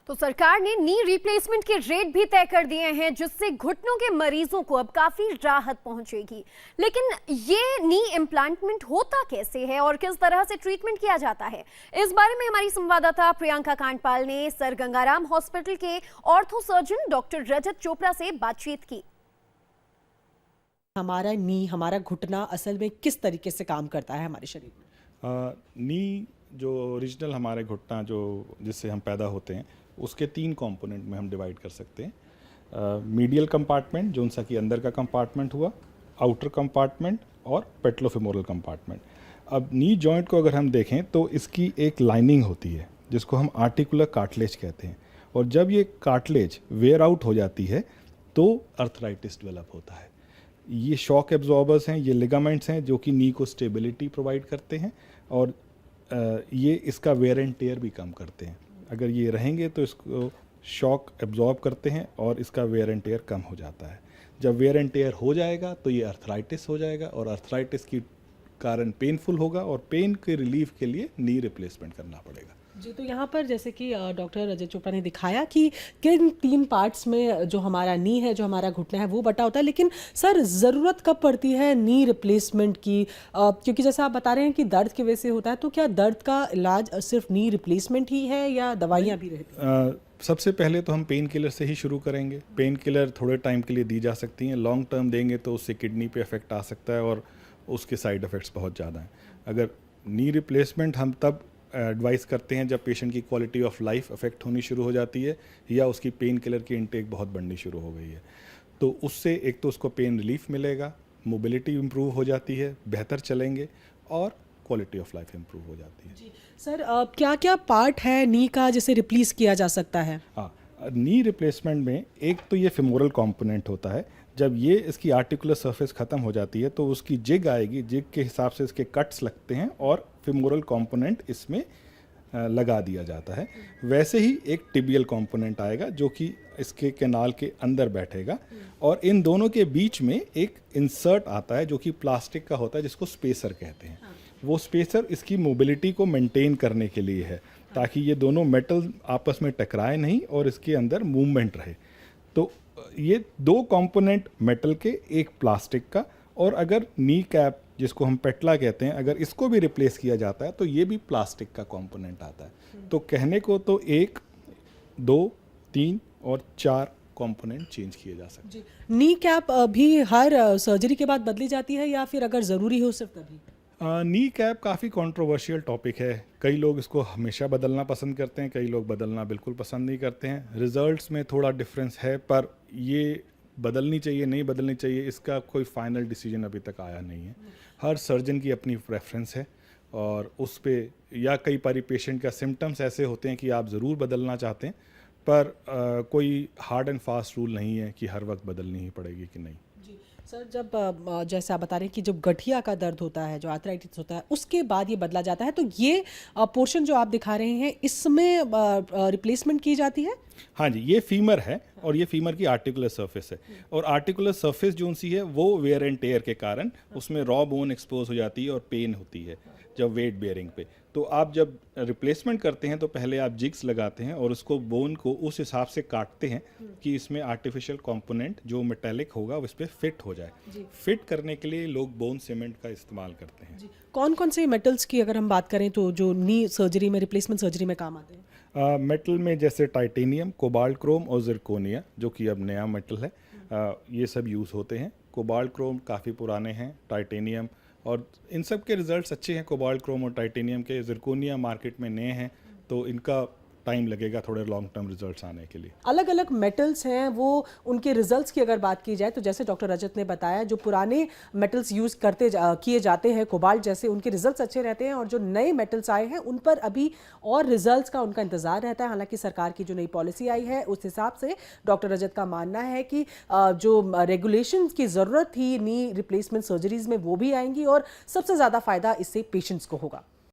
तो सरकार ने नी रिप्लेसमेंट के रेट भी तय कर दिए हैं, जिससे घुटनों के मरीजों को अब काफी राहत पहुंचेगी। लेकिन ये नी इम्प्लांटमेंट होता कैसे है और किस तरह से ट्रीटमेंट किया जाता है, इस बारे में हमारी संवाददाता प्रियंका कांडपाल ने सर गंगाराम हॉस्पिटल के ऑर्थो सर्जन डॉक्टर रजत चोपड़ा से बातचीत की। हमारा नी, हमारा घुटना असल में किस तरीके से काम करता है हमारे शरीर में? नी जो ओरिजिनल हमारे घुटना जो जिससे हम पैदा होते हैं उसके 3 कंपोनेंट में हम डिवाइड कर सकते हैं। मीडियल कंपार्टमेंट जो उनसा कि अंदर का कंपार्टमेंट हुआ, आउटर कंपार्टमेंट और पेट्लोफेमोरल कंपार्टमेंट। अब नी जॉइंट को अगर हम देखें तो इसकी एक लाइनिंग होती है जिसको हम आर्टिकुलर कार्टिलेज कहते हैं, और जब ये कार्टिलेज वेयर आउट हो जाती है तो अर्थराइटिस डेवलप होता है। ये शॉक एब्जॉर्बर्स हैं, ये लिगामेंट्स हैं जो कि नी को स्टेबिलिटी प्रोवाइड करते हैं और ये इसका वेयर एंड टेयर भी कम करते हैं। अगर ये रहेंगे तो इसको शॉक एब्जॉर्ब करते हैं और इसका वेयर एंड टेयर कम हो जाता है। जब वेयर एंड टेयर हो जाएगा तो ये अर्थराइटिस हो जाएगा और अर्थराइटिस की कारण पेनफुल होगा और पेन के रिलीफ के लिए नी रिप्लेसमेंट करना पड़ेगा। जी, तो यहाँ पर जैसे कि डॉक्टर रजत चोपड़ा ने दिखाया कि किन 3 पार्ट्स में जो हमारा नी है, जो हमारा घुटना है वो बटा होता है। लेकिन सर, ज़रूरत कब पड़ती है नी रिप्लेसमेंट की? क्योंकि जैसा आप बता रहे हैं कि दर्द की वजह से होता है, तो क्या दर्द का इलाज सिर्फ नी रिप्लेसमेंट ही है या दवाइयाँ भी रहती हैं? सबसे पहले तो हम पेन किलर से ही शुरू करेंगे। पेन किलर थोड़े टाइम के लिए दी जा सकती हैं, लॉन्ग टर्म देंगे तो उससे किडनी पे इफेक्ट आ सकता है और उसके साइड इफ़ेक्ट्स बहुत ज़्यादा हैं। अगर नी रिप्लेसमेंट हम तब एडवाइस करते हैं जब पेशेंट की क्वालिटी ऑफ लाइफ अफेक्ट होनी शुरू हो जाती है या उसकी पेन किलर की इनटेक बहुत बढ़नी शुरू हो गई है। तो उससे एक तो उसको पेन रिलीफ मिलेगा, मोबिलिटी इम्प्रूव हो जाती है, बेहतर चलेंगे और क्वालिटी ऑफ लाइफ इम्प्रूव हो जाती है। जी सर, क्या क्या पार्ट है नी का जिसे रिप्लेस किया जा सकता है? हाँ, नी रिप्लेसमेंट में एक तो ये फेमोरल कंपोनेंट होता है। जब ये इसकी आर्टिकुलर सरफेस ख़त्म हो जाती है तो उसकी जिग आएगी, जिग के हिसाब से इसके कट्स लगते हैं और फेमोरल कंपोनेंट इसमें लगा दिया जाता है। वैसे ही एक टिबियल कंपोनेंट आएगा जो कि इसके कैनाल के अंदर बैठेगा और इन दोनों के बीच में एक इंसर्ट आता है जो कि प्लास्टिक का होता है जिसको स्पेसर कहते हैं। वो स्पेसर इसकी मोबिलिटी को मेंटेन करने के लिए है ताकि ये दोनों मेटल आपस में टकराए नहीं और इसके अंदर मूवमेंट रहे। तो ये 2 कंपोनेंट मेटल के, एक प्लास्टिक का, और अगर नी कैप जिसको हम पेटला कहते हैं अगर इसको भी रिप्लेस किया जाता है तो ये भी प्लास्टिक का कंपोनेंट आता है। तो कहने को तो 1, 2, 3 और 4 कंपोनेंट चेंज किए जा सकते हैं। नी कैप भी हर सर्जरी के बाद बदली जाती है या फिर अगर ज़रूरी हो सिर्फ तभी? नी कैप काफ़ी कंट्रोवर्शियल टॉपिक है। कई लोग इसको हमेशा बदलना पसंद करते हैं, कई लोग बदलना बिल्कुल पसंद नहीं करते हैं। रिजल्ट्स में थोड़ा डिफरेंस है, पर ये बदलनी चाहिए नहीं बदलनी चाहिए इसका कोई फाइनल डिसीजन अभी तक आया नहीं है। हर सर्जन की अपनी प्रेफरेंस है और उस पे या कई बारी पेशेंट का सिम्टम्स ऐसे होते हैं कि आप ज़रूर बदलना चाहते हैं, पर कोई हार्ड एंड फास्ट रूल नहीं है कि हर वक्त बदलनी ही पड़ेगी कि नहीं। जी सर, जब जैसे आप बता रहे हैं कि जब गठिया का दर्द होता है, जो आर्थराइटिस होता है, उसके बाद ये बदला जाता है, तो ये पोर्शन जो आप दिखा रहे हैं इसमें रिप्लेसमेंट की जाती है? हाँ जी, ये फीमर है और ये फीमर की आर्टिकुलर सरफेस है और आर्टिकुलर सरफेस जो सी है वो वेयर एंड टेयर के कारण उसमें रॉ बोन एक्सपोज हो जाती है और पेन होती है जब वेट बेयरिंग पे। तो आप जब रिप्लेसमेंट करते हैं तो पहले आप जिग्स लगाते हैं और उसको बोन को उस हिसाब से काटते हैं कि इसमें आर्टिफिशियल कंपोनेंट जो मेटेलिक होगा उस पर फिट हो जाए। फिट करने के लिए लोग बोन सीमेंट का इस्तेमाल करते हैं। कौन कौन से मेटल्स की अगर हम बात करें तो जो नी सर्जरी में, रिप्लेसमेंट सर्जरी में काम आते हैं? मेटल में जैसे टाइटेनियम, कोबाल्ट क्रोम और जिरकोनिया जो कि अब नया मेटल है, ये सब यूज़ होते हैं। कोबाल्ट क्रोम काफ़ी पुराने हैं, टाइटेनियम, और इन सब के रिजल्ट्स अच्छे हैं। कोबाल्ट क्रोम और टाइटेनियम के। जिरकोनिया मार्केट में नए हैं तो इनका टाइम लगेगा थोड़े लॉन्ग टर्म रिजल्ट्स आने के लिए। अलग अलग मेटल्स हैं, वो उनके रिजल्ट्स की अगर बात की जाए तो जैसे डॉक्टर रजत ने बताया, जो पुराने मेटल्स यूज़ किए जाते हैं, कोबाल्ट जैसे, उनके रिजल्ट्स अच्छे रहते हैं और जो नए मेटल्स आए हैं उन पर अभी और रिजल्ट्स का उनका इंतजार रहता है। हालांकि सरकार की जो नई पॉलिसी आई है उस हिसाब से डॉक्टर रजत का मानना है कि जो रेगुलेशंस की ज़रूरत थी नी रिप्लेसमेंट सर्जरीज में वो भी आएंगी और सबसे ज़्यादा फायदा इससे पेशेंट्स को होगा।